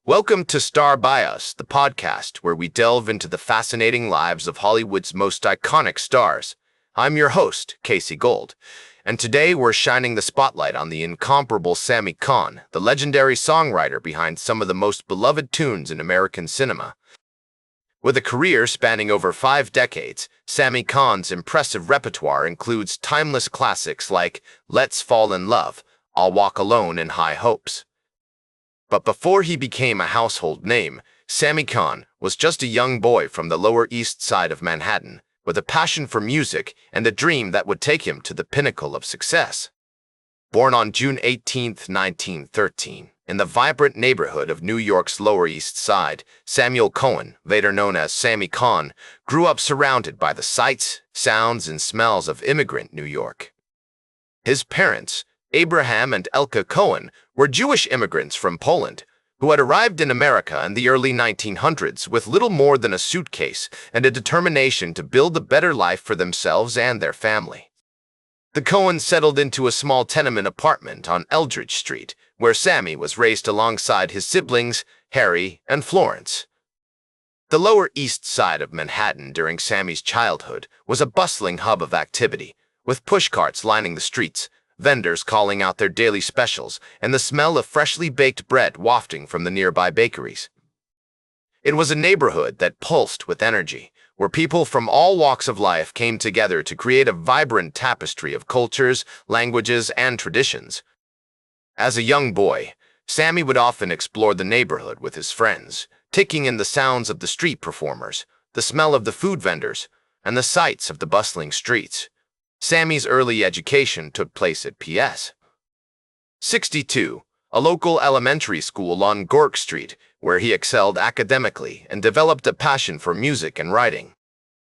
Welcome to Star by Us, the podcast where we delve into the fascinating lives of Hollywood's most iconic stars. I'm your host, Casey Gold, and today we're shining the spotlight on the incomparable Sammy Cahn, the legendary songwriter behind some of the most beloved tunes in American cinema. With a career spanning over 5 decades, Sammy Cahn's impressive repertoire includes timeless classics like Let's Fall in Love, I'll Walk Alone, and High Hopes. But before he became a household name, Sammy Cahn was just a young boy from the Lower East Side of Manhattan, with a passion for music and a dream that would take him to the pinnacle of success. Born on June 18, 1913, in the vibrant neighborhood of New York's Lower East Side, Samuel Cohen, later known as Sammy Cahn, grew up surrounded by the sights, sounds, and smells of immigrant New York. His parents, Abraham and Elka Cohen, were Jewish immigrants from Poland, who had arrived in America in the early 1900s with little more than a suitcase and a determination to build a better life for themselves and their family. The Cohens settled into a small tenement apartment on Eldridge Street, where Sammy was raised alongside his siblings, Harry and Florence. The Lower East Side of Manhattan during Sammy's childhood was a bustling hub of activity, with pushcarts lining the streets, vendors calling out their daily specials, and the smell of freshly baked bread wafting from the nearby bakeries. It was a neighborhood that pulsed with energy, where people from all walks of life came together to create a vibrant tapestry of cultures, languages, and traditions. As a young boy, Sammy would often explore the neighborhood with his friends, taking in the sounds of the street performers, the smell of the food vendors, and the sights of the bustling streets. Sammy's early education took place at PS 62, a local elementary school on Gork Street, where he excelled academically and developed a passion for music and writing.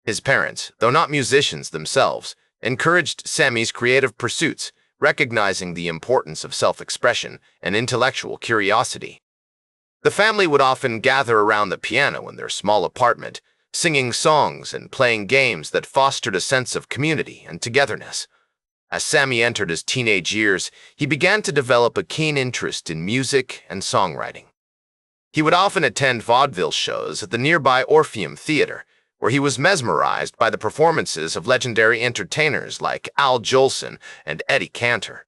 His parents, though not musicians themselves, encouraged Sammy's creative pursuits, recognizing the importance of self-expression and intellectual curiosity. The family would often gather around the piano in their small apartment, singing songs and playing games that fostered a sense of community and togetherness. As Sammy entered his teenage years, he began to develop a keen interest in music and songwriting. He would often attend vaudeville shows at the nearby Orpheum Theater, where he was mesmerized by the performances of legendary entertainers like Al Jolson and Eddie Cantor.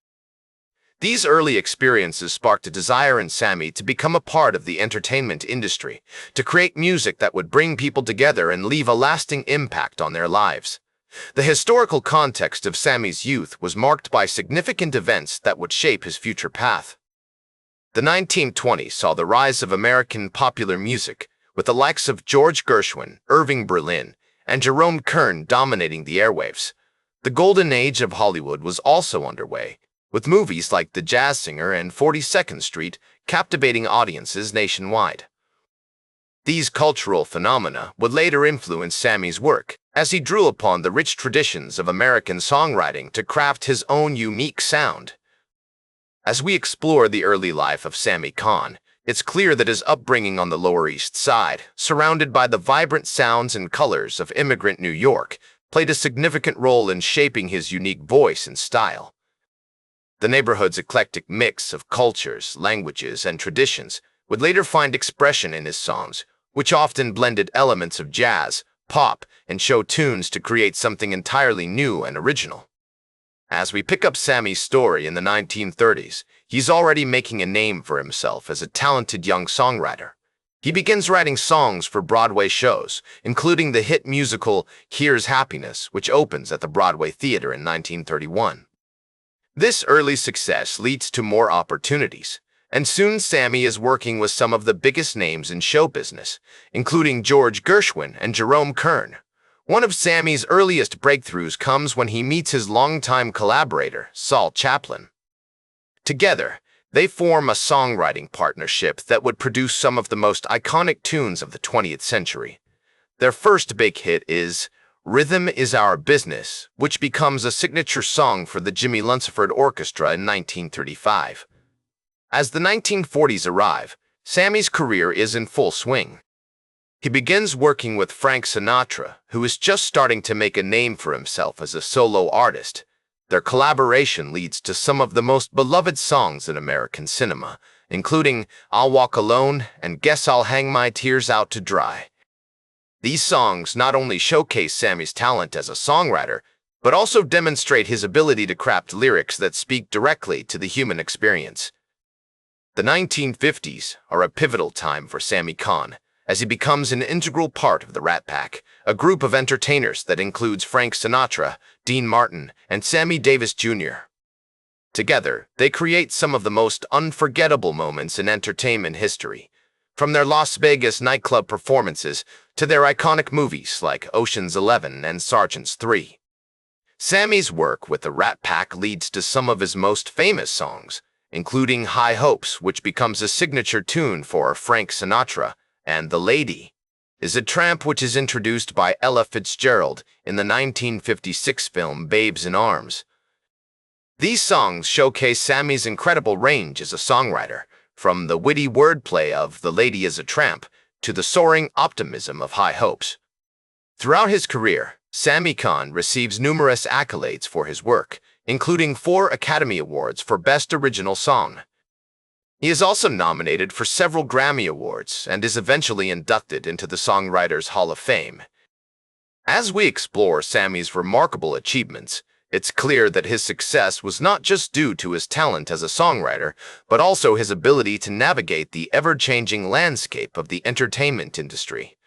These early experiences sparked a desire in Sammy to become a part of the entertainment industry, to create music that would bring people together and leave a lasting impact on their lives. The historical context of Sammy's youth was marked by significant events that would shape his future path. The 1920s saw the rise of American popular music, with the likes of George Gershwin, Irving Berlin, and Jerome Kern dominating the airwaves. The golden age of Hollywood was also underway, with movies like The Jazz Singer and 42nd Street captivating audiences nationwide. These cultural phenomena would later influence Sammy's work, as he drew upon the rich traditions of American songwriting to craft his own unique sound. As we explore the early life of Sammy Cahn, it's clear that his upbringing on the Lower East Side, surrounded by the vibrant sounds and colors of immigrant New York, played a significant role in shaping his unique voice and style. The neighborhood's eclectic mix of cultures, languages, and traditions would later find expression in his songs, which often blended elements of jazz, pop, and show tunes to create something entirely new and original. As we pick up Sammy's story in the 1930s, he's already making a name for himself as a talented young songwriter. He begins writing songs for Broadway shows, including the hit musical Here's Happiness, which opens at the Broadway Theater in 1931. This early success leads to more opportunities, and soon Sammy is working with some of the biggest names in show business, including George Gershwin and Jerome Kern. One of Sammy's earliest breakthroughs comes when he meets his longtime collaborator, Saul Chaplin. Together, they form a songwriting partnership that would produce some of the most iconic tunes of the 20th century. Their first big hit is Rhythm Is Our Business, which becomes a signature song for the Jimmy Lunceford Orchestra in 1935. As the 1940s arrive, Sammy's career is in full swing. He begins working with Frank Sinatra, who is just starting to make a name for himself as a solo artist. Their collaboration leads to some of the most beloved songs in American cinema, including I'll Walk Alone and Guess I'll Hang My Tears Out to Dry. These songs not only showcase Sammy's talent as a songwriter, but also demonstrate his ability to craft lyrics that speak directly to the human experience. The 1950s are a pivotal time for Sammy Cahn, as he becomes an integral part of the Rat Pack, a group of entertainers that includes Frank Sinatra, Dean Martin, and Sammy Davis Jr. Together, they create some of the most unforgettable moments in entertainment history, from their Las Vegas nightclub performances to their iconic movies like Ocean's 11 and Sergeant's 3. Sammy's work with the Rat Pack leads to some of his most famous songs, including High Hopes, which becomes a signature tune for Frank Sinatra, and The Lady is a Tramp, which is introduced by Ella Fitzgerald in the 1956 film Babes in Arms. These songs showcase Sammy's incredible range as a songwriter, from the witty wordplay of The Lady is a Tramp to the soaring optimism of High Hopes. Throughout his career, Sammy Cahn receives numerous accolades for his work, including 4 Academy Awards for Best Original Song. He is also nominated for several Grammy Awards and is eventually inducted into the Songwriters Hall of Fame. As we explore Sammy's remarkable achievements, it's clear that his success was not just due to his talent as a songwriter, but also his ability to navigate the ever-changing landscape of the entertainment industry.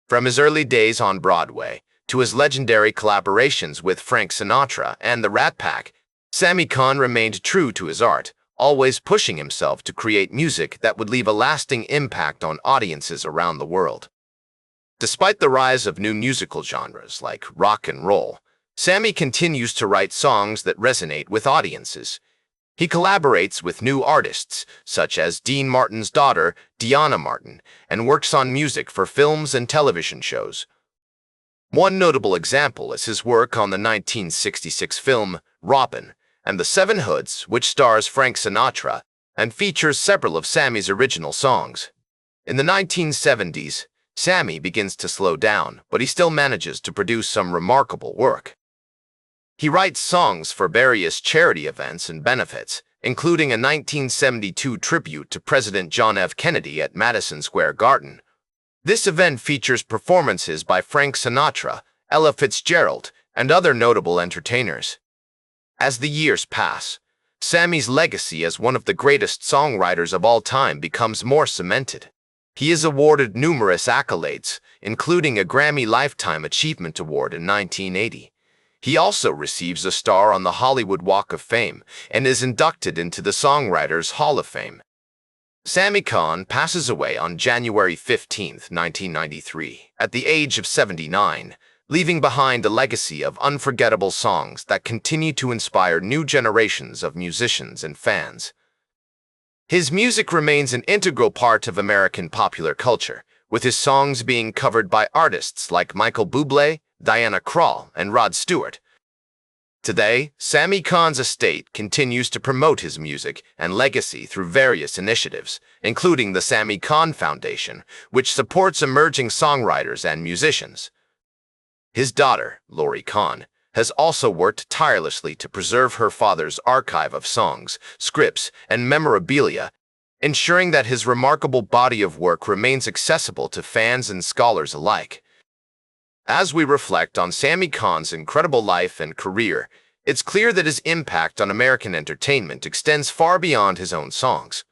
From his early days on Broadway to his legendary collaborations with Frank Sinatra and the Rat Pack, Sammy Cahn remained true to his art, always pushing himself to create music that would leave a lasting impact on audiences around the world. Despite the rise of new musical genres like rock and roll, Sammy continues to write songs that resonate with audiences. He collaborates with new artists, such as Dean Martin's daughter, Deanna Martin, and works on music for films and television shows. One notable example is his work on the 1966 film Robin and the Seven Hoods, which stars Frank Sinatra and features several of Sammy's original songs. In the 1970s, Sammy begins to slow down, but he still manages to produce some remarkable work. He writes songs for various charity events and benefits, including a 1972 tribute to President John F. Kennedy at Madison Square Garden. This event features performances by Frank Sinatra, Ella Fitzgerald, and other notable entertainers. As the years pass, Sammy's legacy as one of the greatest songwriters of all time becomes more cemented. He is awarded numerous accolades, including a Grammy Lifetime Achievement Award in 1980. He also receives a star on the Hollywood Walk of Fame and is inducted into the Songwriters Hall of Fame. Sammy Cahn passes away on January 15, 1993, at the age of 79, leaving behind a legacy of unforgettable songs that continue to inspire new generations of musicians and fans. His music remains an integral part of American popular culture, with his songs being covered by artists like Michael Bublé, Diana Krall, and Rod Stewart. Today, Sammy Cahn's estate continues to promote his music and legacy through various initiatives, including the Sammy Cahn Foundation, which supports emerging songwriters and musicians. His daughter, Lori Cahn, has also worked tirelessly to preserve her father's archive of songs, scripts, and memorabilia, ensuring that his remarkable body of work remains accessible to fans and scholars alike. As we reflect on Sammy Cahn's incredible life and career, it's clear that his impact on American entertainment extends far beyond his own songs.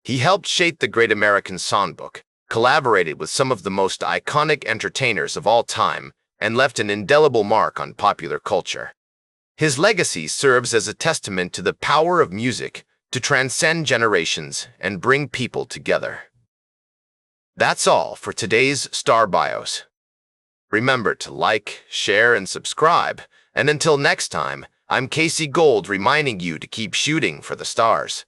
He helped shape the Great American Songbook, collaborated with some of the most iconic entertainers of all time, and left an indelible mark on popular culture. His legacy serves as a testament to the power of music to transcend generations and bring people together. That's all for today's Star Bios. Remember to like, share, and subscribe. And until next time, I'm Casey Gold reminding you to keep shooting for the stars.